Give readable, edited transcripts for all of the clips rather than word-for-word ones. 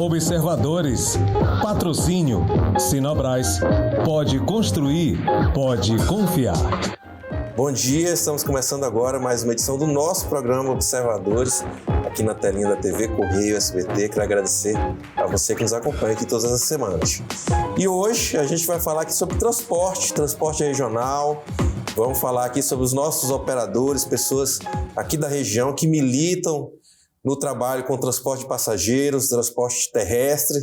Observadores, patrocínio, Sinobras, pode construir, pode confiar. Bom dia, estamos começando agora mais uma edição do nosso programa Observadores, aqui na telinha da TV Correio SBT. Quero agradecer a você que nos acompanha aqui todas as semanas. E hoje a gente vai falar aqui sobre transporte regional. Vamos falar aqui sobre os nossos operadores, pessoas aqui da região que militam no trabalho com transporte de passageiros, transporte terrestre.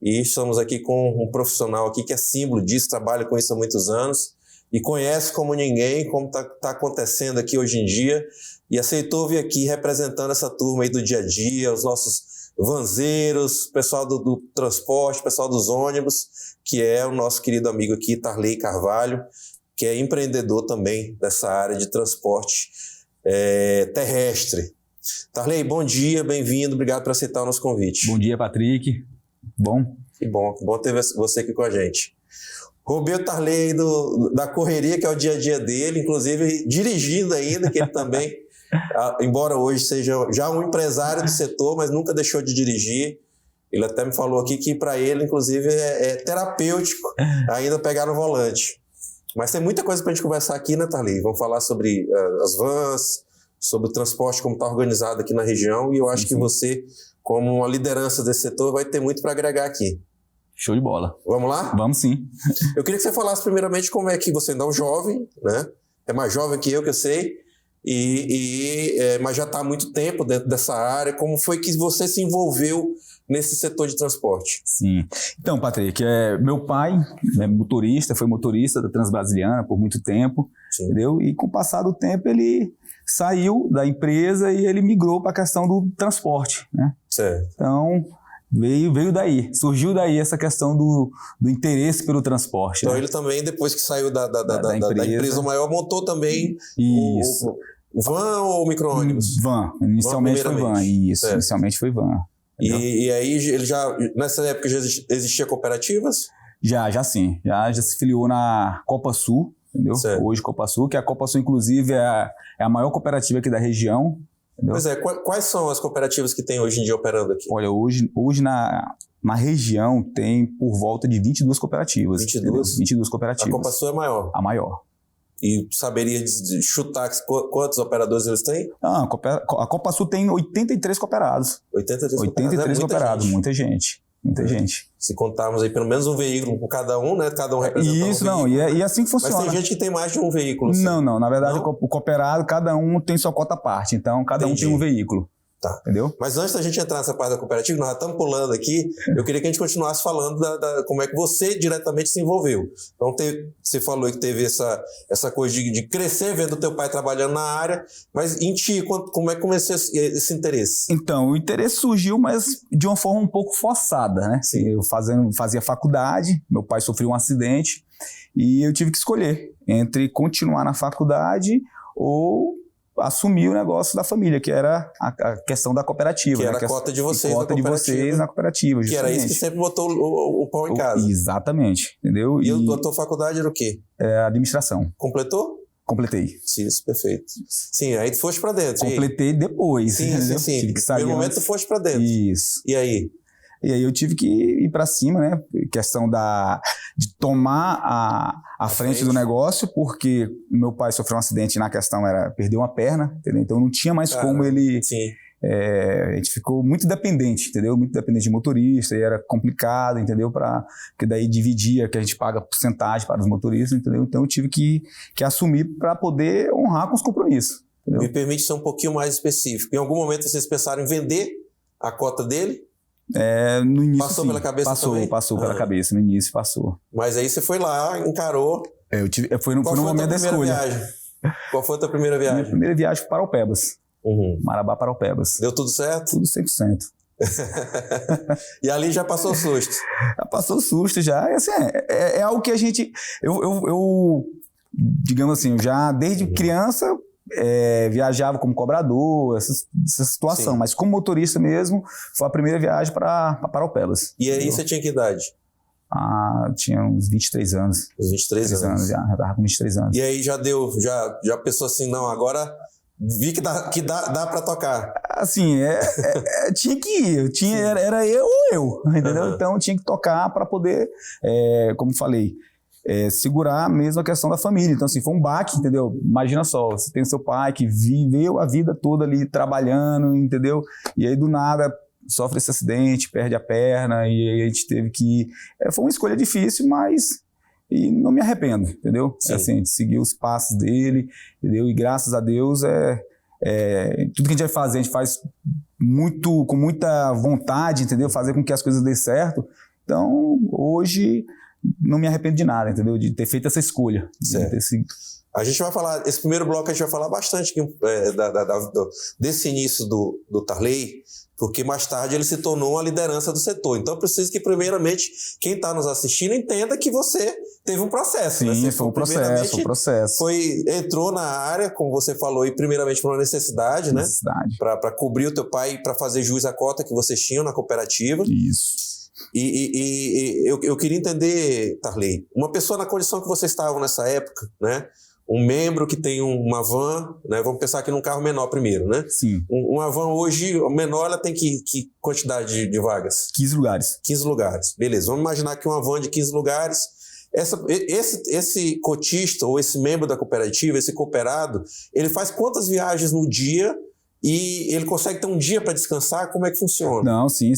E estamos aqui com um profissional aqui que é símbolo disso, trabalha com isso há muitos anos e conhece como ninguém, como está acontecendo aqui hoje em dia, e aceitou vir aqui representando essa turma aí do dia a dia, os nossos vanzeiros, pessoal do transporte, pessoal dos ônibus, que é o nosso querido amigo aqui, Tarley Carvalho, que é empreendedor também dessa área de transporte terrestre. Tarley, bom dia, bem-vindo, obrigado por aceitar o nosso convite. Bom dia, Patrick. Bom? Que bom ter você aqui com a gente. Roubei o Tarley aí da correria, que é o dia a dia dele, inclusive dirigindo ainda, que ele também, embora hoje seja já um empresário do setor, mas nunca deixou de dirigir. Ele até me falou aqui que para ele, inclusive, é terapêutico ainda pegar no volante. Mas tem muita coisa para a gente conversar aqui, né, Tarley? Vamos falar sobre as vans, sobre o transporte, como está organizado aqui na região, e eu acho que você, como uma liderança desse setor, vai ter muito para agregar aqui. Show de bola. Vamos lá? Vamos sim. Eu queria que você falasse primeiramente como é que você ainda é um jovem, né? É mais jovem que eu sei, mas já está há muito tempo dentro dessa área. Como foi que você se envolveu nesse setor de transporte? Sim. Então, Patrick, meu pai foi motorista da Transbrasiliana por muito tempo, entendeu? E com o passar do tempo ele saiu da empresa e ele migrou para a questão do transporte, né? Certo. Então, veio daí, surgiu daí essa questão do interesse pelo transporte. Então, né? ele também, depois que saiu da empresa maior, montou também o van ou o micro-ônibus? Van. Inicialmente foi van, isso. Certo. Inicialmente foi van. E aí, ele nessa época já existia cooperativas? Já sim. Já se filiou na Copa Sul, entendeu? Certo. Hoje Copa Sul, que a Copa Sul, inclusive, é a maior cooperativa aqui da região. Entendeu? Pois é, quais são as cooperativas que tem hoje em dia operando aqui? Olha, hoje na região tem por volta de 22 cooperativas. 22? 22 cooperativas. A Copa Sul é maior? A maior. E saberia chutar quantos operadores eles têm? A Copa Sul tem 83 cooperados. 83 cooperados, muita gente. Muita gente. Se contarmos aí pelo menos um veículo por cada um, né? Cada um representa Isso, não, e assim que funciona. Mas tem gente que tem mais de um veículo. Assim. Não, na verdade o cooperado, cada um tem sua cota à parte, então cada um tem um veículo. Tá. Entendeu? Mas antes da gente entrar nessa parte da cooperativa, nós já estamos pulando aqui, eu queria que a gente continuasse falando como é que você diretamente se envolveu. Então, você falou que teve essa coisa de crescer vendo o teu pai trabalhando na área, mas em ti, como é que começou esse interesse? Então, o interesse surgiu, mas de uma forma um pouco forçada, né? Sim. Eu fazia faculdade, meu pai sofreu um acidente e eu tive que escolher entre continuar na faculdade ou assumir o negócio da família, que era a questão da cooperativa. Que né? era a cota de vocês na cooperativa. Cota de vocês na cooperativa, justamente. Que era isso que sempre botou o pão em casa. Exatamente, entendeu? E a tua faculdade era o quê? Administração. Completou? Completei. Sim, isso, perfeito. Sim, aí tu foste pra dentro. Completei depois. Sim. Tive que sair. No momento tu foste pra dentro. Isso. E aí? E aí eu tive que ir para cima, né? Questão de tomar a frente do negócio, porque meu pai sofreu um acidente e na questão era perder uma perna, entendeu? Então não tinha mais como ele... Sim. A gente ficou muito dependente, entendeu? Muito dependente de motorista, e era complicado, entendeu? Porque daí dividia, que a gente paga porcentagem para os motoristas, entendeu? Então eu tive que assumir para poder honrar com os compromissos. Entendeu? Me permite ser um pouquinho mais específico. Em algum momento vocês pensaram em vender a cota dele? No início, passou pela cabeça também? Passou pela cabeça, no início passou. Mas aí você foi lá, encarou. Foi no momento da escolha. Viagem? Qual foi a tua primeira viagem? Minha primeira viagem foi para Alpebas. Marabá para Alpebas. Deu tudo certo? Tudo 100%. E ali já passou o susto? Já passou o susto, já. Assim, é algo que a gente... Eu digamos assim, eu já desde criança... viajava como cobrador, essa situação. Sim. Mas como motorista mesmo, foi a primeira viagem para Alpebas. E aí você tinha que idade? Tinha uns 23 anos. Uns 23 anos? Já estava com 23 anos. E aí já pensou assim, não, agora vi que dá para tocar. Assim, tinha que ir. Era eu ou eu, entendeu? Então, tinha que tocar para poder, como falei, segurar mesmo a questão da família. Então, assim, foi um baque, entendeu? Imagina só, você tem seu pai que viveu a vida toda ali trabalhando, entendeu? E aí, do nada, sofre esse acidente, perde a perna, e aí a gente teve que ir. Foi uma escolha difícil, mas e não me arrependo, entendeu? Assim, seguir os passos dele, entendeu? E graças a Deus, tudo que a gente vai fazer, a gente faz com muita vontade, entendeu? Fazer com que as coisas dêem certo. Então, hoje, não me arrependo de nada, entendeu? De ter feito essa escolha. A gente vai falar, esse primeiro bloco a gente vai falar bastante desse início do Tarley, porque mais tarde ele se tornou uma liderança do setor. Então, eu preciso que, primeiramente, quem está nos assistindo entenda que você teve um processo. Sim, né? foi um processo. Entrou na área, como você falou, e primeiramente por uma necessidade, né? Para cobrir o teu pai e para fazer jus à cota que vocês tinham na cooperativa. Isso. E eu queria entender, Tarley, uma pessoa na condição que vocês estavam nessa época, né? Um membro que tem uma van, né? Vamos pensar aqui num carro menor primeiro, né? Sim. Uma van hoje, menor, ela tem que quantidade de vagas? 15 lugares. 15 lugares, beleza. Vamos imaginar que uma van de 15 lugares, esse cotista ou esse membro da cooperativa, esse cooperado, ele faz quantas viagens no dia? E ele consegue ter um dia para descansar? Como é que funciona? Não, sim.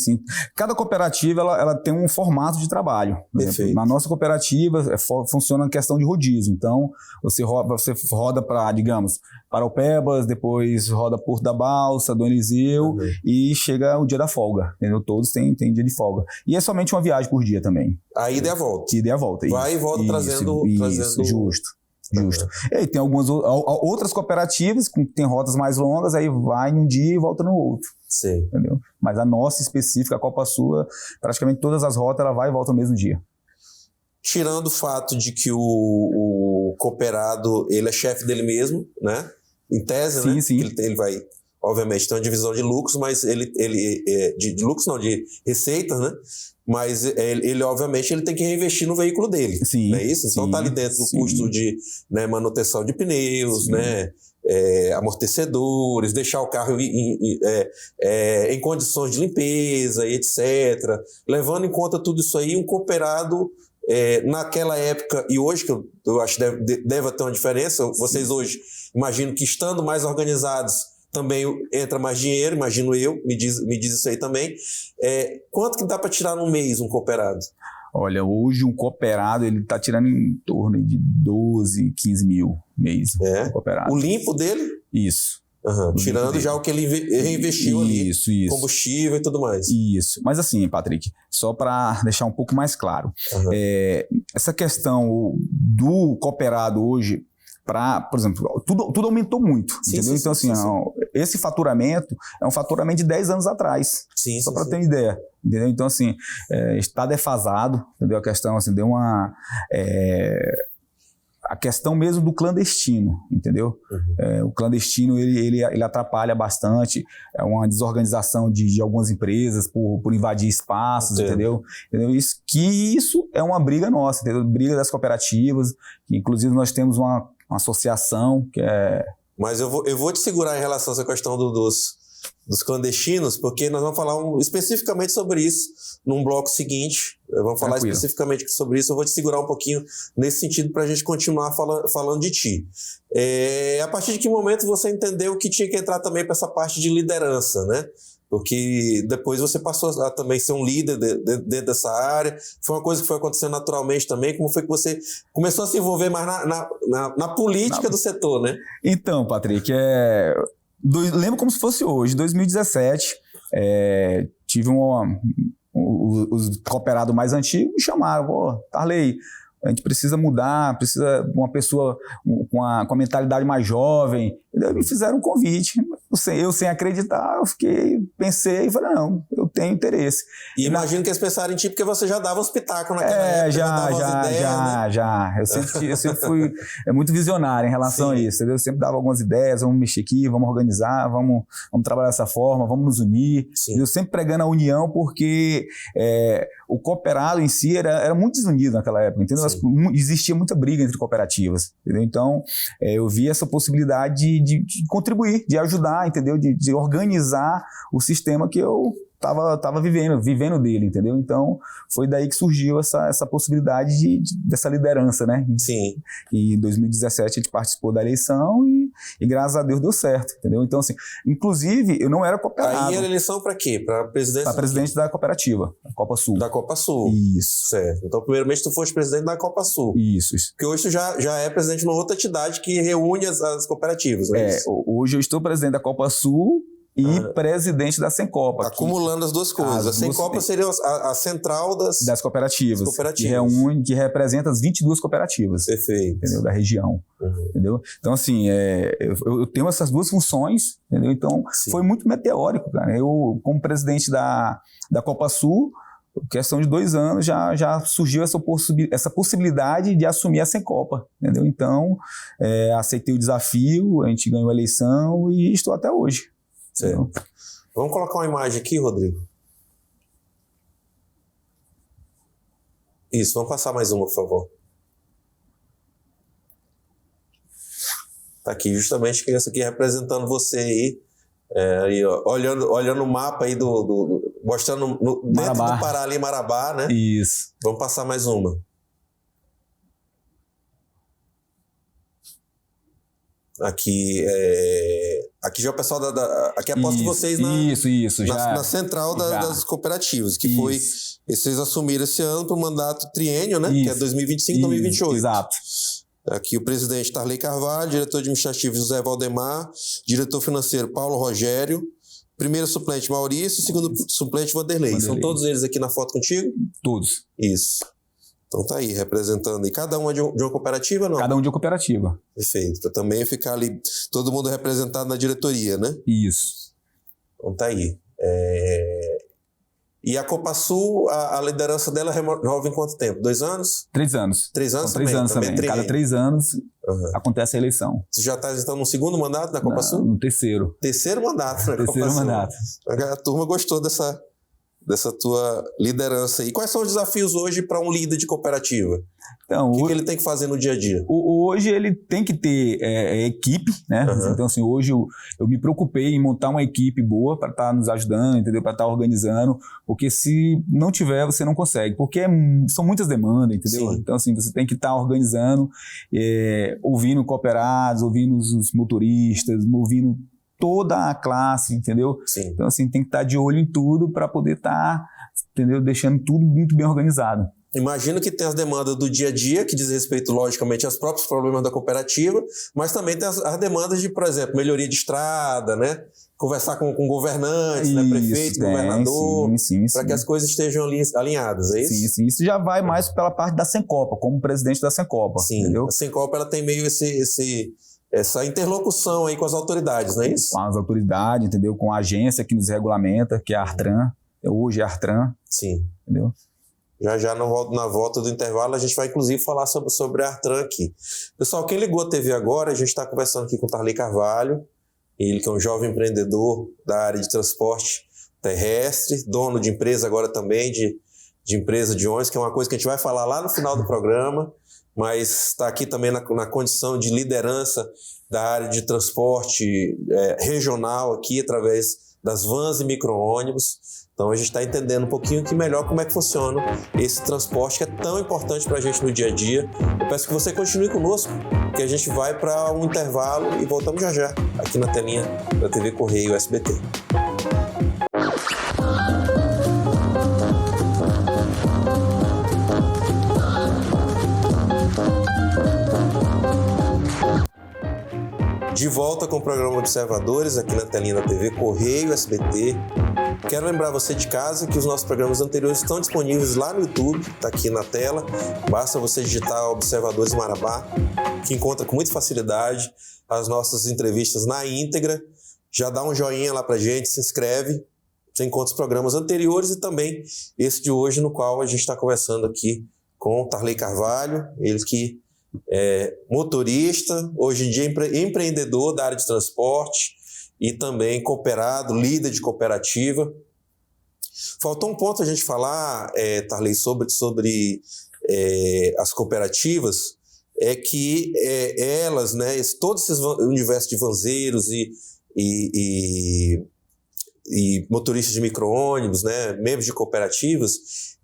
Cada cooperativa ela tem um formato de trabalho. Perfeito. Na nossa cooperativa funciona a questão de rodízio. Então, você roda para, digamos, Paraupebas, depois roda Porto da Balsa, Dom Eliseu e chega o dia da folga. Entendeu? Todos têm dia de folga. E é somente uma viagem por dia também. A ida e a volta. Ida e a volta. Vai e volta trazendo... Justo. E tem algumas outras cooperativas que tem rotas mais longas, aí vai num dia e volta no outro. Sim. Entendeu? Mas a nossa específica, a Copa Sua, praticamente todas as rotas ela vai e volta no mesmo dia. Tirando o fato de que o cooperado ele é chefe dele mesmo, né? Em tese, né? Sim. Ele vai, obviamente, ter uma divisão de lucros, mas de lucros não, de receitas, né? Mas ele obviamente, ele tem que reinvestir no veículo dele. Sim, não é isso? Então, está ali dentro do custo de manutenção de pneus, né? Amortecedores, deixar o carro em condições de limpeza e etc. Levando em conta tudo isso aí, um cooperado, naquela época e hoje, que eu acho que deve ter uma diferença, vocês hoje, imagino que estando mais organizados, também entra mais dinheiro, imagino eu, me diz isso aí também. Quanto que dá para tirar num mês um cooperado? Olha, hoje um cooperado ele está tirando em torno de 12, 15 mil mês. Cooperado. O limpo dele? Isso. Tirando já o que ele reinvestiu ali. Isso. Combustível e tudo mais. Isso. Mas assim, Patrick, só para deixar um pouco mais claro, essa questão do cooperado hoje, por exemplo, tudo aumentou muito, entendeu? Então, assim, esse faturamento é um faturamento de 10 anos atrás. Só para ter uma ideia, entendeu? Então, assim, está defasado, entendeu? A questão, assim, deu uma... a questão mesmo do clandestino, entendeu? O clandestino, ele atrapalha bastante, é uma desorganização de algumas empresas por invadir espaços, entendeu? Isso é uma briga nossa, entendeu? Briga das cooperativas, que inclusive nós temos uma associação que é... Mas eu vou te segurar em relação a essa questão dos clandestinos, porque nós vamos falar especificamente sobre isso num bloco seguinte. Vamos falar especificamente sobre isso. Eu vou te segurar um pouquinho nesse sentido para a gente continuar falando de ti. A partir de que momento você entendeu que tinha que entrar também para essa parte de liderança, né? Porque depois você passou a também ser um líder dentro dessa área. Foi uma coisa que foi acontecendo naturalmente também. Como foi que você começou a se envolver mais na política do setor, né? Então, Patrick, lembro como se fosse hoje, 2017, tive os cooperados mais antigos me chamaram, Tarley, a gente precisa mudar, precisa de uma pessoa com a mentalidade mais jovem. E daí me fizeram um convite. Eu sem acreditar, pensei e falei, não, eu tenho interesse. E imagino que eles pensaram em ti porque você já dava uns pitacos naquela época. Já. Eu sempre fui muito visionário em relação a isso, entendeu? Eu sempre dava algumas ideias, vamos mexer aqui, vamos organizar, vamos trabalhar dessa forma, vamos nos unir. Eu sempre pregando a união porque o cooperado em si era muito desunido naquela época, entendeu? Existia muita briga entre cooperativas, entendeu? Então, eu vi essa possibilidade de contribuir, de ajudar, entendeu? De organizar o sistema que eu estava vivendo dele, entendeu? Então, foi daí que surgiu essa possibilidade dessa liderança, né? Sim. E em 2017 a gente participou da eleição e graças a Deus deu certo, entendeu? Então, assim, inclusive, eu não era cooperado. Aí era eleição para quê? Para presidente? Para presidente da cooperativa, da Copa Sul. Da Copa Sul. Isso. Certo. Então, primeiramente, tu foste presidente da Copa Sul. Isso. Porque hoje tu já é presidente de uma outra entidade que reúne as cooperativas, né? Hoje eu estou presidente da Copa Sul e presidente da Sencopa. Acumulando as duas coisas. A Sencopa seria a central das cooperativas. Que representa as 22 cooperativas. Perfeito. Entendeu? Da região. Entendeu? Então, assim, eu tenho essas duas funções, entendeu? Então, foi muito meteórico, cara. Eu, como presidente da Copa Sul, questão de 2 anos, já surgiu essa possibilidade de assumir a Sencopa, entendeu? Então, aceitei o desafio, a gente ganhou a eleição e estou até hoje. Certo. Vamos colocar uma imagem aqui, Rodrigo? Isso, vamos passar mais uma, por favor. Tá aqui, justamente, essa aqui representando você aí, ó, olhando o mapa aí mostrando dentro do Pará ali, Marabá, né? Isso. Vamos passar mais uma. Aqui já é o pessoal aqui é a posse de vocês na central das cooperativas, que foi, vocês assumiram esse ano para o mandato triênio, né? Que é 2025-2028. Exato. Aqui o presidente Tarley Carvalho, diretor administrativo José Valdemar, diretor financeiro Paulo Rogério, primeiro suplente Maurício, segundo suplente Vanderlei. São todos eles aqui na foto contigo? Todos. Isso. Então tá aí, representando. E cada um é de uma cooperativa, não? Cada um de uma cooperativa. Perfeito. Para também ficar ali, todo mundo representado na diretoria, né? Isso. Então tá aí. E a Copa Sul, a liderança dela renova em quanto tempo? 2 anos? 3 anos. 3 anos também? 3 anos também. Cada 3 anos acontece a eleição. Você já está então no segundo mandato da Copa Sul? No terceiro. Terceiro mandato na Copa Sul. Terceiro mandato. A turma gostou dessa tua liderança. E quais são os desafios hoje para um líder de cooperativa? Então, o que ele tem que fazer no dia a dia? Hoje ele tem que ter equipe, né? Então, assim, hoje eu me preocupei em montar uma equipe boa para estar nos ajudando, entendeu? Para estar organizando, porque se não tiver, você não consegue, porque são muitas demandas, entendeu? Sim. Então, assim, você tem que estar organizando, ouvindo cooperados, ouvindo os motoristas, ouvindo toda a classe, entendeu? Sim. Então, assim, tem que estar de olho em tudo para poder estar, entendeu? Deixando tudo muito bem organizado. Imagino que tem as demandas do dia a dia, que diz respeito, logicamente, aos próprios problemas da cooperativa, mas também tem as demandas de, por exemplo, melhoria de estrada, né? Conversar com governantes, né? Prefeito, governador, para que as coisas estejam alinhadas, é isso? Sim. Isso já vai mais pela parte da Sencopa, como presidente da Sencopa. Sim, entendeu? A Sencopa ela tem meio essa interlocução aí com as autoridades, não é isso? Com as autoridades, entendeu? Com a agência que nos regulamenta, que é a Artran. Hoje é a Artran. Sim. Entendeu? Já na volta do intervalo a gente vai inclusive falar sobre a Artran aqui. Pessoal, quem ligou a TV agora, a gente está conversando aqui com o Tarley Carvalho, ele que é um jovem empreendedor da área de transporte terrestre, dono de empresa agora também, de empresa de ônibus, que é uma coisa que a gente vai falar lá no final do programa, mas está aqui também na condição de liderança da área de transporte regional aqui, através das vans e micro-ônibus. Então a gente está entendendo um pouquinho melhor como é que funciona esse transporte que é tão importante para a gente no dia a dia. Eu peço que você continue conosco, que a gente vai para um intervalo e voltamos já aqui na telinha da TV Correio SBT. De volta com o programa Observadores, aqui na telinha da TV Correio SBT. Quero lembrar você de casa que os nossos programas anteriores estão disponíveis lá no YouTube, está aqui na tela. Basta você digitar Observadores Marabá, que encontra com muita facilidade as nossas entrevistas na íntegra. Já dá um joinha lá pra gente, se inscreve Você encontra os programas anteriores e também esse de hoje, no qual a gente está conversando aqui com o Tarley Carvalho, ele que é motorista, hoje em dia empreendedor da área de transporte e também cooperado, líder de cooperativa. Faltou um ponto a gente falar, Tarley, sobre as cooperativas, é que elas, né, todo esse universo de vanzeiros e motoristas de micro-ônibus, né, membros de cooperativas,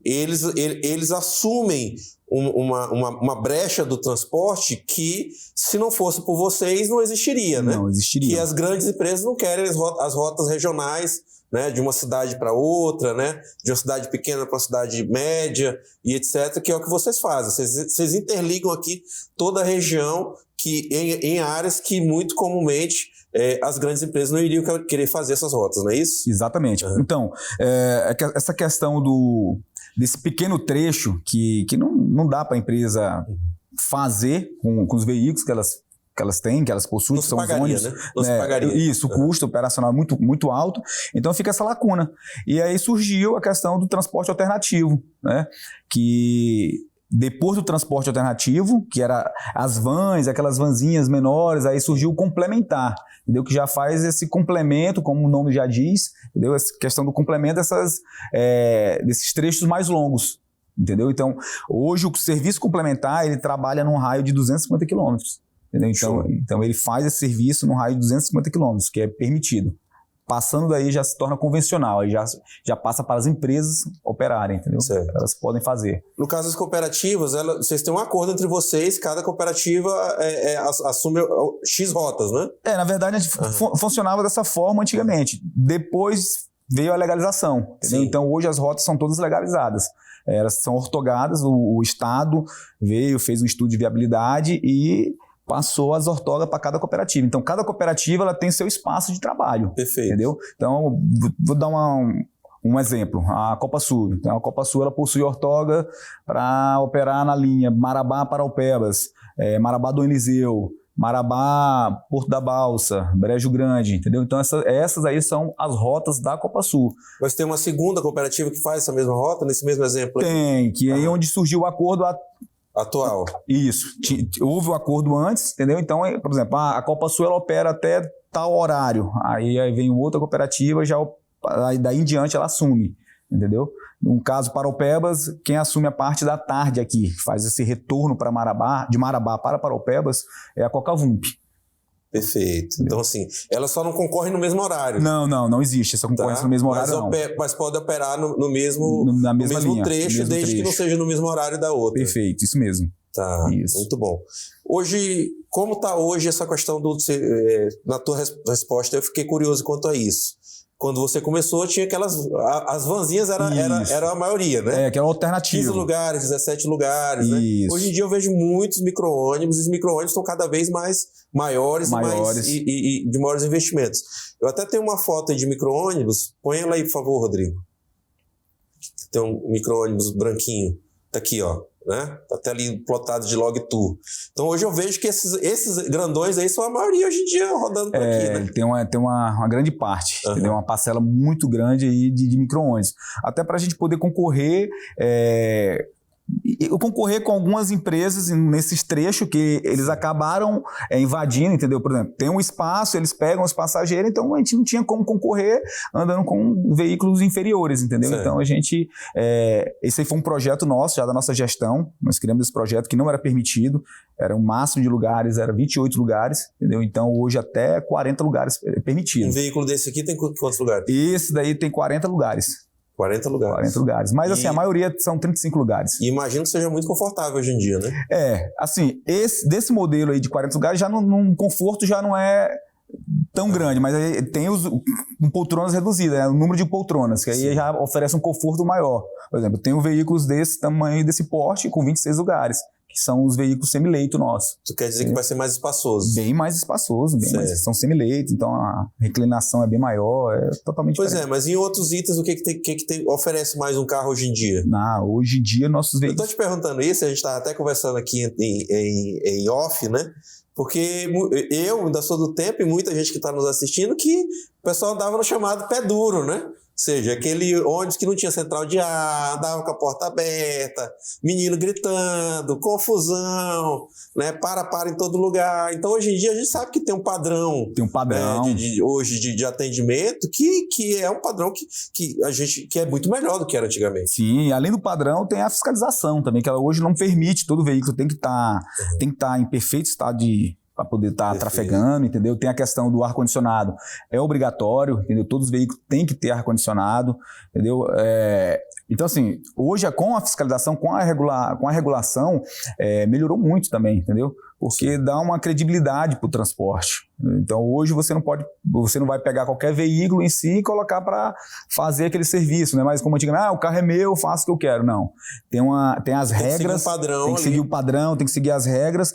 eles assumem uma brecha do transporte que, se não fosse por vocês, não existiria, né? Não existiria. Que as grandes empresas não querem as rotas regionais, né, de uma cidade para outra, né, de uma cidade pequena para uma cidade média e etc., que é o que vocês fazem. Vocês interligam aqui toda a região em áreas que muito comumente as grandes empresas não iriam querer fazer essas rotas, não é isso? Exatamente. Uhum. Então, essa questão desse pequeno trecho que não dá para a empresa fazer com os veículos que elas têm, que elas possuem, que são os ônibus. Né? Não se pagaria. Isso, o custo operacional é muito, muito alto, então fica essa lacuna. E aí surgiu a questão do transporte alternativo, né? Que depois do transporte alternativo, que era as vans, aquelas vanzinhas menores, aí surgiu o complementar, entendeu? Que já faz esse complemento, como o nome já diz, entendeu? Essa questão do complemento desses trechos mais longos, entendeu? Então, hoje o serviço complementar, ele trabalha num raio de 250 quilômetros, entendeu? Então, ele faz esse serviço num raio de 250 quilômetros, que é permitido. Passando daí já se torna convencional, aí já passa para as empresas operarem, entendeu? Certo. Elas podem fazer. No caso das cooperativas, vocês têm um acordo entre vocês, cada cooperativa assume X rotas, né? Na verdade, a gente funcionava dessa forma antigamente. Depois veio a legalização, entendeu? Então hoje as rotas são todas legalizadas. Elas são ortogadas, o Estado fez um estudo de viabilidade e passou as ortogas para cada cooperativa. Então, cada cooperativa ela tem seu espaço de trabalho. Perfeito. Entendeu? Então, vou dar um exemplo. A Copasul. Então, a Copasul ela possui ortoga para operar na linha Marabá-Paraupebas, Marabá-Dom Eliseu, Marabá-Porto da Balsa, Brejo Grande, entendeu? Então, essas aí são as rotas da Copasul. Mas tem uma segunda cooperativa que faz essa mesma rota, nesse mesmo exemplo? Tem, que é aí onde surgiu o acordo atual. Isso. Houve o acordo antes, entendeu? Então, por exemplo, a Copasul ela opera até tal horário. Aí vem outra cooperativa, daí em diante ela assume, entendeu? No caso Paraupebas, quem assume a parte da tarde aqui, faz esse retorno para de Marabá para Paraupebas, é a Cocavump. Perfeito. Então, assim, elas só não concorrem no mesmo horário. Não existe essa concorrência no mesmo horário, não. Mas pode operar no mesmo linha, trecho, desde que não seja no mesmo horário da outra. Perfeito, isso mesmo. Tá, isso. Muito bom. Hoje, como está hoje essa questão na tua resposta, eu fiquei curioso quanto a isso. Quando você começou, tinha as vanzinhas era a maioria, né? Que era alternativa. 15 lugares, 17 lugares, né? Hoje em dia eu vejo muitos micro-ônibus, e os micro-ônibus estão cada vez mais maiores. E de maiores investimentos. Eu até tenho uma foto aí de micro-ônibus, põe ela aí, por favor, Rodrigo. Tem um micro-ônibus branquinho, tá aqui, ó. Né? Tá até ali plotado de log tour. Então hoje eu vejo que esses grandões aí são a maioria hoje em dia rodando por aqui, né? Tem uma grande parte, entendeu? Uma parcela muito grande aí de micro-ônibus. Até para a gente poder concorrer com algumas empresas nesses trechos que eles acabaram invadindo, entendeu? Por exemplo, tem um espaço, eles pegam os passageiros, então a gente não tinha como concorrer andando com veículos inferiores, entendeu? Certo. Então a gente... esse aí foi um projeto nosso, já da nossa gestão, nós criamos esse projeto que não era permitido, era um máximo de lugares, era 28 lugares, entendeu? Então hoje até 40 lugares permitidos. Um veículo desse aqui tem quantos lugares? Esse daí tem 40 lugares. 40 lugares. 40 lugares. Mas, assim, a maioria são 35 lugares. E imagino que seja muito confortável hoje em dia, né? Assim, desse modelo aí de 40 lugares, já no conforto já não é tão grande, mas aí tem poltronas reduzidas, né? O número de poltronas, que aí já oferece um conforto maior. Por exemplo, eu tenho veículos desse tamanho, desse porte, com 26 lugares. Que são os veículos semi-leito nossos. Tu quer dizer que vai ser mais espaçoso? Bem mais espaçoso, são semi-leito, então a reclinação é bem maior, é totalmente diferente. Mas em outros itens, o que oferece mais um carro hoje em dia? Hoje em dia, nossos veículos... Eu tô te perguntando isso, a gente estava até conversando aqui em off, né? Porque eu ainda sou do tempo e muita gente que está nos assistindo que o pessoal dava no chamado pé duro, né? seja, aquele ônibus que não tinha central de ar, andava com a porta aberta, menino gritando, confusão, né? Para em todo lugar. Então, hoje em dia, a gente sabe que tem um padrão. Tem um padrão. Hoje de atendimento que é um padrão que é muito melhor do que era antigamente. Sim, além do padrão, tem a fiscalização também, que ela hoje não permite, todo veículo tem que estar em perfeito estado para poder estar trafegando, entendeu? Tem a questão do ar-condicionado, é obrigatório, entendeu? Todos os veículos têm que ter ar-condicionado, entendeu? Então, assim, hoje com a fiscalização, com a regulação, melhorou muito também, entendeu? Porque dá uma credibilidade para o transporte. Então, hoje você não vai pegar qualquer veículo em si e colocar para fazer aquele serviço, né? Mas como antigamente, o carro é meu, eu faço o que eu quero. Não. Tem as regras. Tem que seguir o padrão, tem que seguir as regras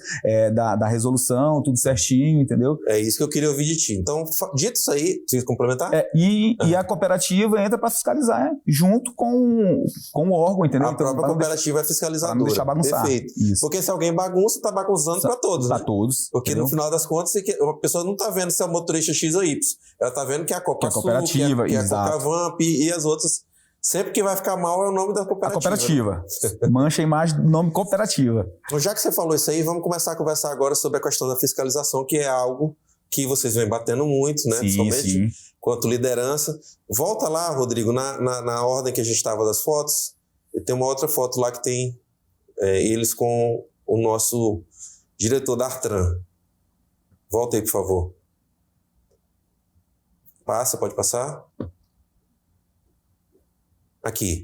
da resolução, tudo certinho, entendeu? É isso que eu queria ouvir de ti. Então, dito isso aí, você quer complementar? E a cooperativa entra para fiscalizar, junto com o órgão, entendeu? A própria cooperativa é fiscalizadora. Para não deixar bagunçar. Perfeito. Isso. Porque se alguém bagunça, está bagunçando para todos. Para né? todos. Porque entendeu? no final das contas, a pessoa não está vendo se é o motorista X ou Y. Ela está vendo que é a Copa-Sul, cooperativa, que é a Coca-Vamp e as outras. Sempre que vai ficar mal é o nome da cooperativa. A cooperativa. Mancha a imagem do nome cooperativa. Então, já que você falou isso aí, vamos começar a conversar agora sobre a questão da fiscalização, que é algo que vocês vêm batendo muito, né? Principalmente quanto liderança. Volta lá, Rodrigo, na ordem que a gente estava das fotos. E tem uma outra foto lá que tem eles com o nosso diretor da Artran. Volta aí, por favor. Pode passar? Aqui.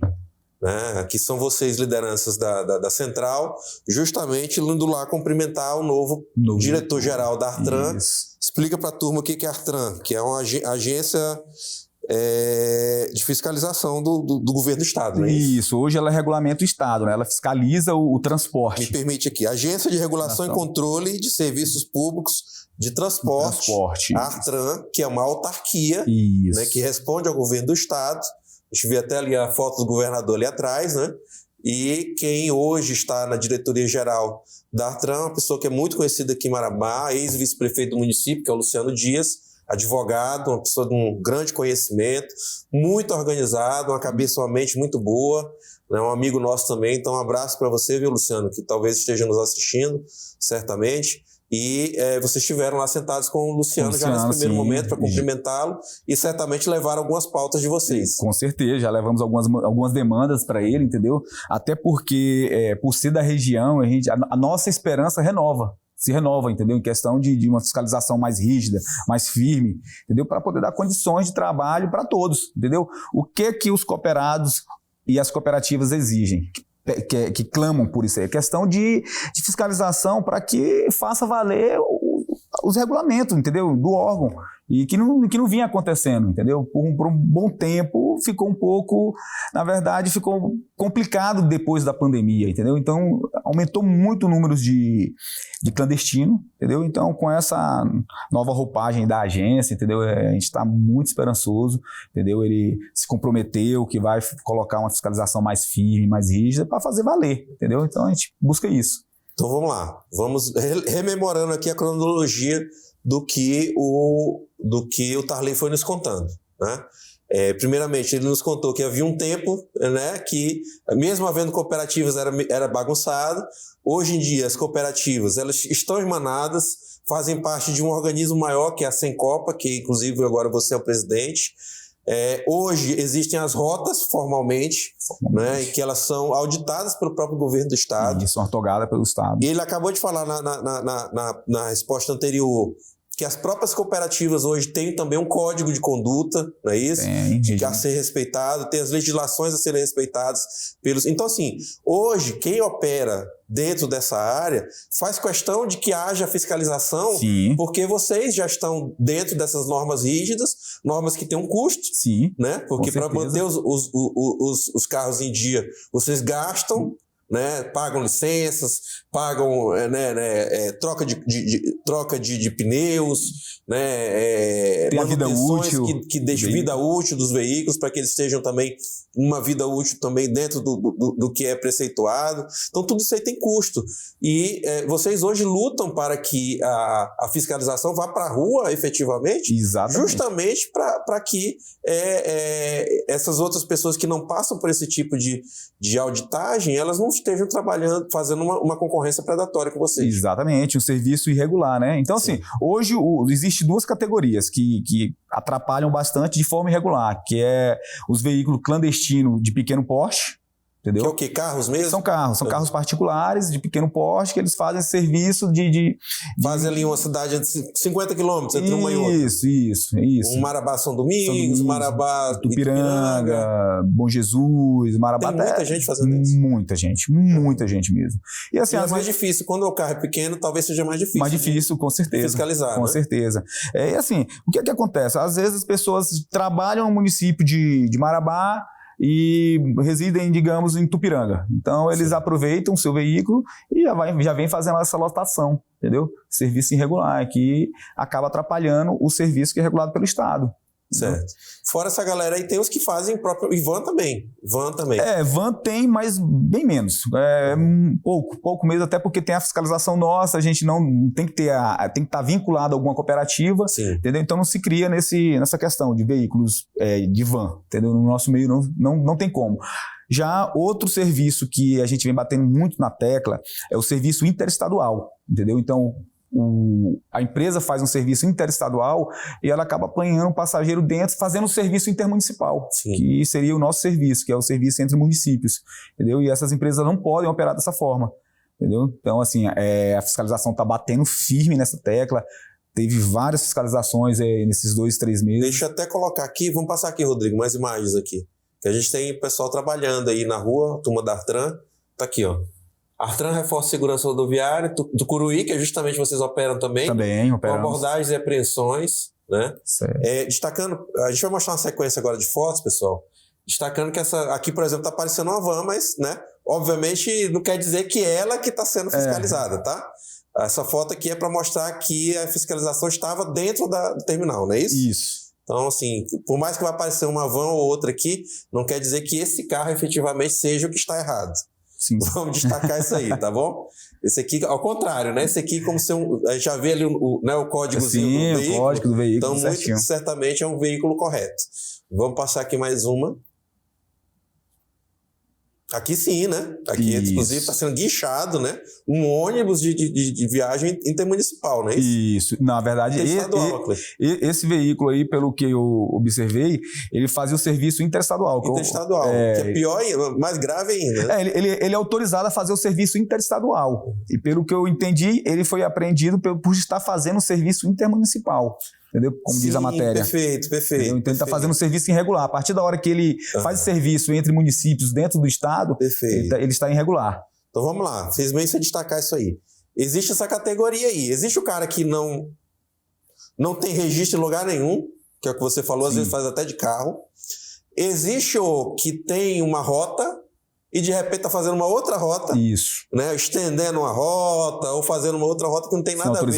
Né? Aqui são vocês, lideranças da Central, justamente indo lá cumprimentar o novo diretor-geral da Artran. Isso. Explica para a turma o que é a Artran, que é uma agência de fiscalização do governo do Estado, né? Isso, hoje ela regulamenta o Estado, né? Ela fiscaliza o transporte. Me permite aqui, Agência de Regulação e Controle de Serviços Públicos de Transporte. A Artran, que é uma autarquia, né, que responde ao governo do Estado. A gente vê até ali a foto do governador ali atrás, né? E quem hoje está na diretoria-geral da Artran, uma pessoa que é muito conhecida aqui em Marabá, ex-vice-prefeito do município, que é o Luciano Dias, advogado, uma pessoa de um grande conhecimento, muito organizado, uma cabeça, uma mente muito boa, né? Um amigo nosso também. Então, um abraço para você, viu, Luciano, que talvez esteja nos assistindo, certamente. E vocês estiveram lá sentados com o Luciano já nesse primeiro momento para cumprimentá-lo e certamente levaram algumas pautas de vocês. Com certeza, já levamos algumas demandas para ele, entendeu? Até porque, por ser da região, a nossa esperança se renova, entendeu? Em questão de uma fiscalização mais rígida, mais firme, entendeu? Para poder dar condições de trabalho para todos, entendeu? O que os cooperados e as cooperativas exigem? Que clamam por isso aí. É questão de fiscalização para que faça valer os regulamentos, entendeu? Do órgão. E que não vinha acontecendo, entendeu? Por um bom tempo ficou um pouco, na verdade, ficou complicado depois da pandemia, entendeu? Então, aumentou muito o número de clandestino, entendeu? Então, com essa nova roupagem da agência, entendeu? A gente está muito esperançoso, entendeu? Ele se comprometeu que vai colocar uma fiscalização mais firme, mais rígida, para fazer valer, entendeu? Então, a gente busca isso. Então, vamos lá. Vamos rememorando aqui a cronologia do que o Tarley foi nos contando, né? Primeiramente, ele nos contou que havia um tempo, né, que mesmo havendo cooperativas era bagunçado. Hoje em dia, as cooperativas elas estão irmanadas, fazem parte de um organismo maior que é a Sencopa, que inclusive agora você é o presidente. Hoje existem as rotas formalmente, né, que elas são auditadas pelo próprio governo do Estado. E são ortogadas pelo Estado. E ele acabou de falar na resposta anterior que as próprias cooperativas hoje têm também um código de conduta, não é isso? Tem, a ser respeitado, tem as legislações a serem respeitadas pelos... Então, assim, hoje, quem opera dentro dessa área faz questão de que haja fiscalização, porque vocês já estão dentro dessas normas rígidas, normas que têm um custo, né? Porque para manter os carros em dia, vocês gastam, né? Pagam licenças, pagam troca de pneus, né? Tem a vida útil que deixam vida útil dos veículos para que eles estejam também uma vida útil também dentro do que é preceituado. Então tudo isso aí tem custo e vocês hoje lutam para que a fiscalização vá para a rua efetivamente. Exatamente. Justamente para que essas outras pessoas que não passam por esse tipo de auditagem, elas não estejam trabalhando, fazendo uma concorrência predatória com vocês. Exatamente, um serviço irregular, né? Então, assim, hoje existem duas categorias que atrapalham bastante de forma irregular, que é os veículos clandestinos de pequeno porte, entendeu? Que é o quê? Carros mesmo? São carros particulares de pequeno porte que eles fazem esse serviço de fazem ali uma cidade de 50 quilômetros entre uma e outra. Isso. Um Marabá São Domingos, Marabá Tupiranga, Bom Jesus, Marabá. Tem muita gente fazendo isso. Muita gente mesmo. E assim, é mais difícil. Quando o carro é pequeno, talvez seja mais difícil. Mais difícil, com certeza. Fiscalizar, com certeza. E assim, o que acontece? Às vezes as pessoas trabalham no município de Marabá e residem, digamos, em Tupiranga. Então, eles aproveitam o seu veículo e já vem fazendo essa lotação, entendeu? Serviço irregular, que acaba atrapalhando o serviço que é regulado pelo Estado. Certo. Fora essa galera aí, tem os que fazem próprio... E van também. Van tem, mas bem menos. Pouco mesmo, até porque tem a fiscalização nossa, a gente não tem que tem que estar vinculado a alguma cooperativa, sim, entendeu? Então não se cria nessa questão de veículos de van, entendeu? No nosso meio não tem como. Já outro serviço que a gente vem batendo muito na tecla é o serviço interestadual, entendeu? Então, a empresa faz um serviço interestadual e ela acaba apanhando um passageiro dentro, fazendo um serviço intermunicipal, sim, que seria o nosso serviço, que é o serviço entre municípios, entendeu? E essas empresas não podem operar dessa forma, entendeu? Então, assim, a fiscalização está batendo firme nessa tecla. Teve várias fiscalizações nesses 2-3 meses. Deixa eu até colocar aqui, vamos passar aqui, Rodrigo, mais imagens aqui. Que a gente tem pessoal trabalhando aí na rua, a turma da Artran, tá aqui, ó. Artran reforça a segurança rodoviária, do Curuí, que justamente vocês operam também. Também operamos. Com abordagens e apreensões, né? Certo. Destacando, a gente vai mostrar uma sequência agora de fotos, pessoal. Destacando que essa aqui, por exemplo, está aparecendo uma van, mas, né? Obviamente, não quer dizer que ela que está sendo fiscalizada, tá? Essa foto aqui é para mostrar que a fiscalização estava dentro do terminal, não é isso? Isso. Então, assim, por mais que vai aparecer uma van ou outra aqui, não quer dizer que esse carro efetivamente seja o que está errado. Sim. Vamos destacar isso aí, tá bom? Esse aqui, ao contrário, né? Esse aqui, como se a gente já vê ali o códigozinho do veículo. O código do veículo. Então, muito certamente é um veículo correto. Vamos passar aqui mais uma. Aqui sim, né? Aqui, inclusive, está sendo guinchado, né? Um ônibus de viagem intermunicipal, né? Isso. Na verdade, esse veículo aí, pelo que eu observei, ele fazia o serviço interestadual. Interestadual, que é pior, mais grave ainda. Né? Ele é autorizado a fazer o serviço interestadual. E pelo que eu entendi, ele foi apreendido por estar fazendo o serviço intermunicipal. Entendeu? Como diz a matéria. Perfeito. Então ele está fazendo um serviço irregular. A partir da hora que ele faz serviço entre municípios dentro do estado, ele está irregular. Então vamos lá, fez bem você destacar isso aí. Existe essa categoria aí. Existe o cara que não tem registro em lugar nenhum, que é o que você falou, às vezes faz até de carro. Existe o que tem uma rota e de repente está fazendo uma outra rota. Isso. Né? Estendendo uma rota ou fazendo uma outra rota que não tem nada a ver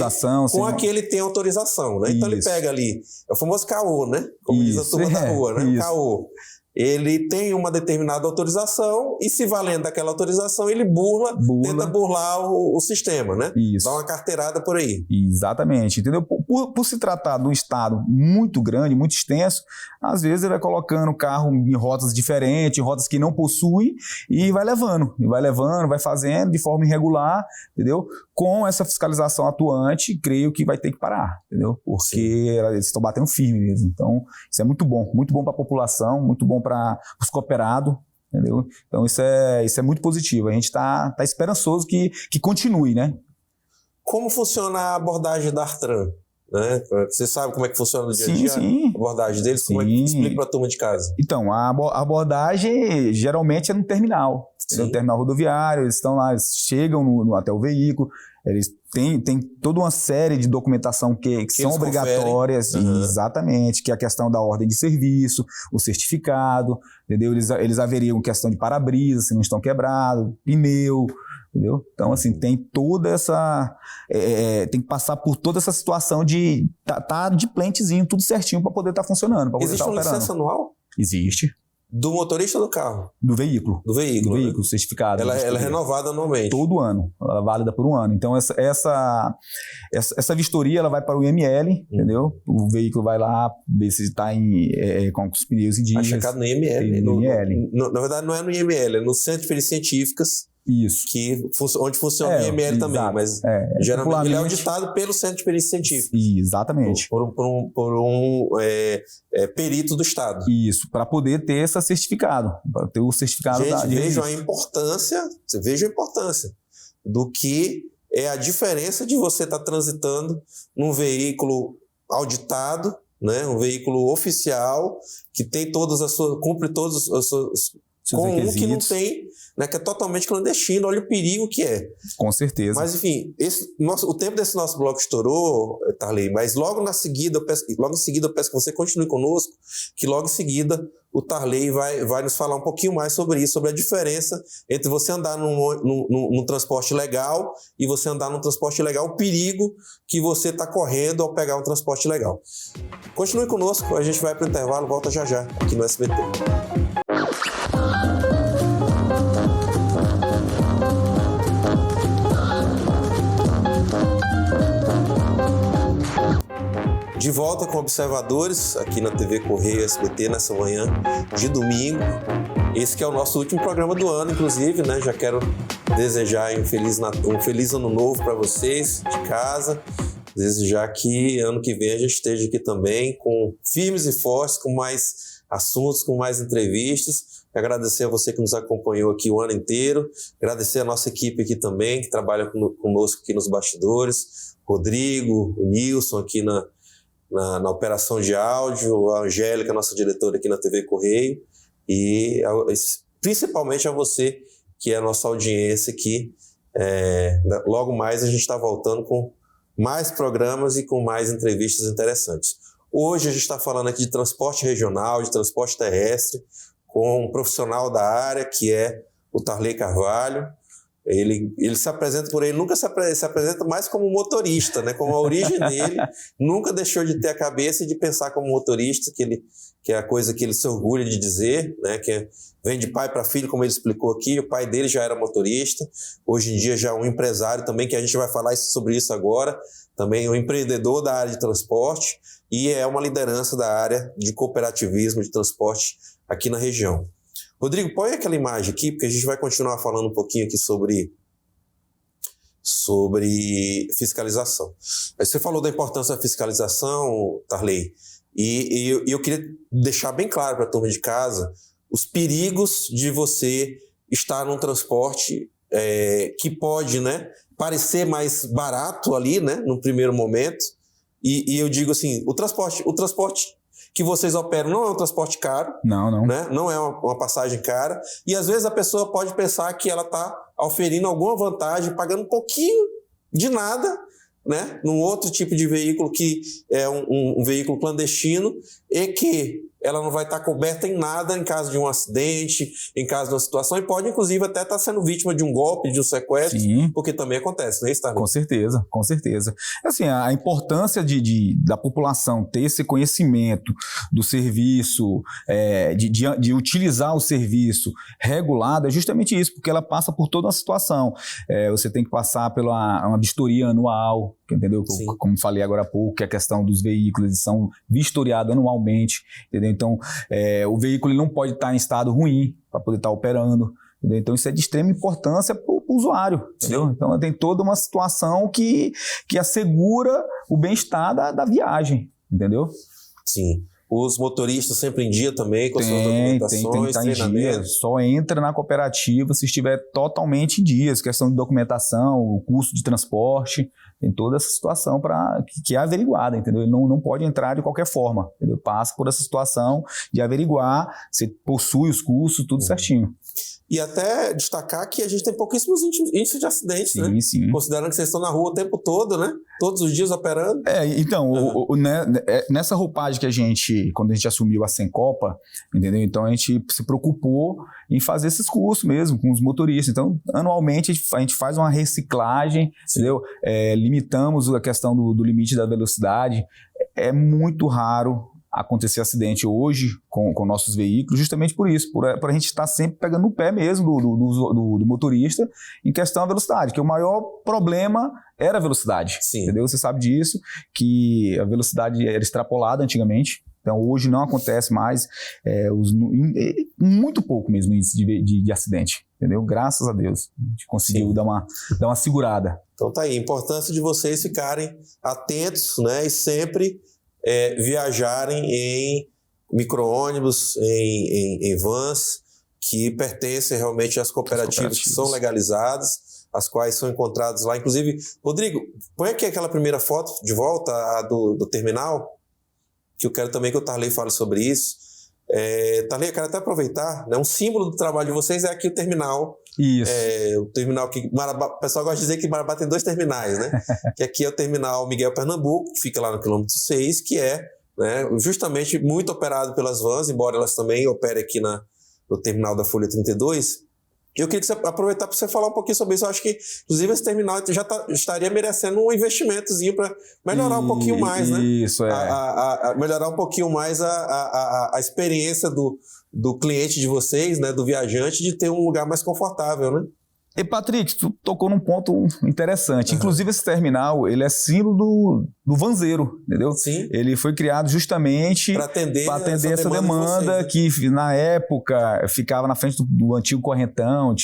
com a que ele tem autorização. Né? Então ele pega ali, é o famoso caô, né? Como diz a turma da rua, né? Caô. Ele tem uma determinada autorização e, se valendo daquela autorização, ele tenta burlar o sistema, né? Isso. Dá uma carteirada por aí. Exatamente, entendeu? Por se tratar de um estado muito grande, muito extenso, às vezes ele vai colocando o carro em rotas diferentes, em rotas que não possui, e vai levando, vai fazendo de forma irregular, entendeu? Com essa fiscalização atuante, creio que vai ter que parar, entendeu? Porque eles estão batendo firme mesmo. Então, isso é muito bom para a população, muito bom para os cooperados, entendeu? Então, isso é muito positivo. A gente está esperançoso que continue, né? Como funciona a abordagem da Artran? Né? Você sabe como é que funciona no dia a dia? Sim. A abordagem deles? Como é que explica para a turma de casa? Então, a abordagem geralmente é no terminal. No terminal rodoviário, eles estão lá, eles chegam até o veículo, eles Tem toda uma série de documentação que são obrigatórias, exatamente, que é a questão da ordem de serviço, o certificado, entendeu? Eles averiam questão de para-brisa, se não estão quebrados, pneu, entendeu? Então, assim, tem toda essa... tem que passar por toda essa situação de tá de plantezinho, tudo certinho para poder estar funcionando, para poder estar operando. Existe uma licença anual? Existe. Do motorista ou do carro? Do veículo. Do veículo, Do veículo, certificado. Ela é renovada anualmente? Todo ano. Ela é válida por um ano. Então, essa vistoria, ela vai para o IML, entendeu? O veículo vai lá, ver se está com os pneus em dias. Checado no IML. No IML. Na verdade, não é no IML, é no Centro de Perícias Científicas. Isso. Onde funciona o IML exato. também, mas geralmente ele é auditado pelo Centro de Perícias Científicas. Exatamente. Por um perito do Estado. Isso, para poder ter esse certificado, para ter o certificado Gente, vejam a importância do que é a diferença de você estar transitando num veículo auditado, né, um veículo oficial, que tem cumpre todos os seus com requisitos. Um que não tem, né, que é totalmente clandestino. Olha o perigo que é. Com certeza. Mas, enfim, o tempo desse nosso bloco estourou, Tarley, mas logo em seguida eu peço que você continue conosco, que logo em seguida o Tarley vai nos falar um pouquinho mais sobre isso, sobre a diferença entre você andar num transporte legal e você andar num transporte ilegal, o perigo que você está correndo ao pegar um transporte legal. Continue conosco, a gente vai para o intervalo, volta já aqui no SBT. De volta com Observadores, aqui na TV Correio SBT, nessa manhã de domingo. Esse que é o nosso último programa do ano, inclusive, né? Já quero desejar um feliz ano novo para vocês de casa. Desejar que ano que vem a gente esteja aqui também, com firmes e fortes, com mais assuntos, com mais entrevistas. Agradecer a você que nos acompanhou aqui o ano inteiro. Agradecer a nossa equipe aqui também, que trabalha conosco aqui nos bastidores. Rodrigo, o Nilson aqui na operação de áudio, a Angélica, nossa diretora aqui na TV Correio, e principalmente a você, que é a nossa audiência aqui. Logo mais a gente está voltando com mais programas e com mais entrevistas interessantes. Hoje a gente está falando aqui de transporte regional, de transporte terrestre, com um profissional da área, que é o Tarley Carvalho. Ele se apresenta por ele, nunca se apresenta mais como motorista, né? Como a origem dele, nunca deixou de ter a cabeça e de pensar como motorista, que é a coisa que ele se orgulha de dizer, né? Que vem de pai para filho, como ele explicou aqui. O pai dele já era motorista, hoje em dia já é um empresário também, que a gente vai falar sobre isso agora, também um empreendedor da área de transporte, e é uma liderança da área de cooperativismo de transporte aqui na região. Rodrigo, põe aquela imagem aqui, porque a gente vai continuar falando um pouquinho aqui sobre fiscalização. Você falou da importância da fiscalização, Tarley, e eu queria deixar bem claro para a turma de casa os perigos de você estar num transporte que pode, né, parecer mais barato ali, né, no primeiro momento, e eu digo assim, o transporte que vocês operam não é um transporte caro. Não. Né? Não é uma passagem cara. E às vezes a pessoa pode pensar que ela está oferindo alguma vantagem, pagando um pouquinho de nada, né? Num outro tipo de veículo que é um veículo clandestino, e que ela não vai estar coberta em nada em caso de um acidente, em caso de uma situação, e pode inclusive até estar sendo vítima de um golpe, de um sequestro. Sim. Porque também acontece, não é isso, Tarley? Com certeza. Assim, a importância da população ter esse conhecimento do serviço, de utilizar o serviço regulado, é justamente isso, porque ela passa por toda uma situação. Você tem que passar por uma vistoria anual, entendeu? Como falei agora há pouco, que é a questão dos veículos, eles são vistoriados anualmente, entendeu? Então, o veículo ele não pode estar em estado ruim para poder estar operando, entendeu? Então isso é de extrema importância para o usuário, entendeu? Sim. Então tem toda uma situação que assegura o bem-estar da viagem, entendeu? Sim. Os motoristas sempre em dia também, com suas documentações, tem que estar em dia. Só entra na cooperativa se estiver totalmente em dias, questão de documentação, o custo de transporte, Tem toda essa situação que é averiguada, entendeu? Ele não pode entrar de qualquer forma, entendeu? Passa por essa situação de averiguar, você possui os cursos, tudo certinho. E até destacar que a gente tem pouquíssimos índices de acidentes, sim, né? Sim. Considerando que vocês estão na rua o tempo todo, né? Todos os dias operando. Então, nessa roupagem que quando a gente assumiu a Sencopa, entendeu? Então a gente se preocupou em fazer esses cursos mesmo com os motoristas. Então, anualmente a gente faz uma reciclagem, entendeu? Limitamos a questão do limite da velocidade. É muito raro acontecer acidente hoje com nossos veículos, justamente por isso, por a gente estar sempre pegando no pé mesmo do motorista em questão da velocidade, que o maior problema era a velocidade, entendeu? Você sabe disso, que a velocidade era extrapolada antigamente, então hoje não acontece mais, muito pouco mesmo índice de acidente, entendeu? Graças a Deus, a gente conseguiu dar uma segurada. Então tá aí, a importância de vocês ficarem atentos, né, e sempre viajarem em micro-ônibus, em vans que pertencem realmente às cooperativas que são legalizadas, as quais são encontradas lá. Inclusive, Rodrigo, põe aqui aquela primeira foto de volta, a do terminal, que eu quero também que o Tarley fale sobre isso. Tarley, eu quero até aproveitar, né, um símbolo do trabalho de vocês é aqui o terminal. Isso. O terminal que o pessoal gosta de dizer que Marabá tem 2 terminais, né? Que aqui é o terminal Miguel Pernambuco, que fica lá no quilômetro 6, que é, né, justamente muito operado pelas vans, embora elas também operem aqui no terminal da Folha 32. E eu queria que você aproveitar para você falar um pouquinho sobre isso. Eu acho que, inclusive, esse terminal já estaria merecendo um investimentozinho para melhorar um pouquinho mais, né? Isso, melhorar um pouquinho mais a experiência do cliente de vocês, né, do viajante, de ter um lugar mais confortável, né? E Patrick, tu tocou num ponto interessante. Inclusive esse terminal, ele é símbolo do vanzeiro, entendeu? Sim. Ele foi criado justamente para atender essa demanda que na época ficava na frente do antigo correntão,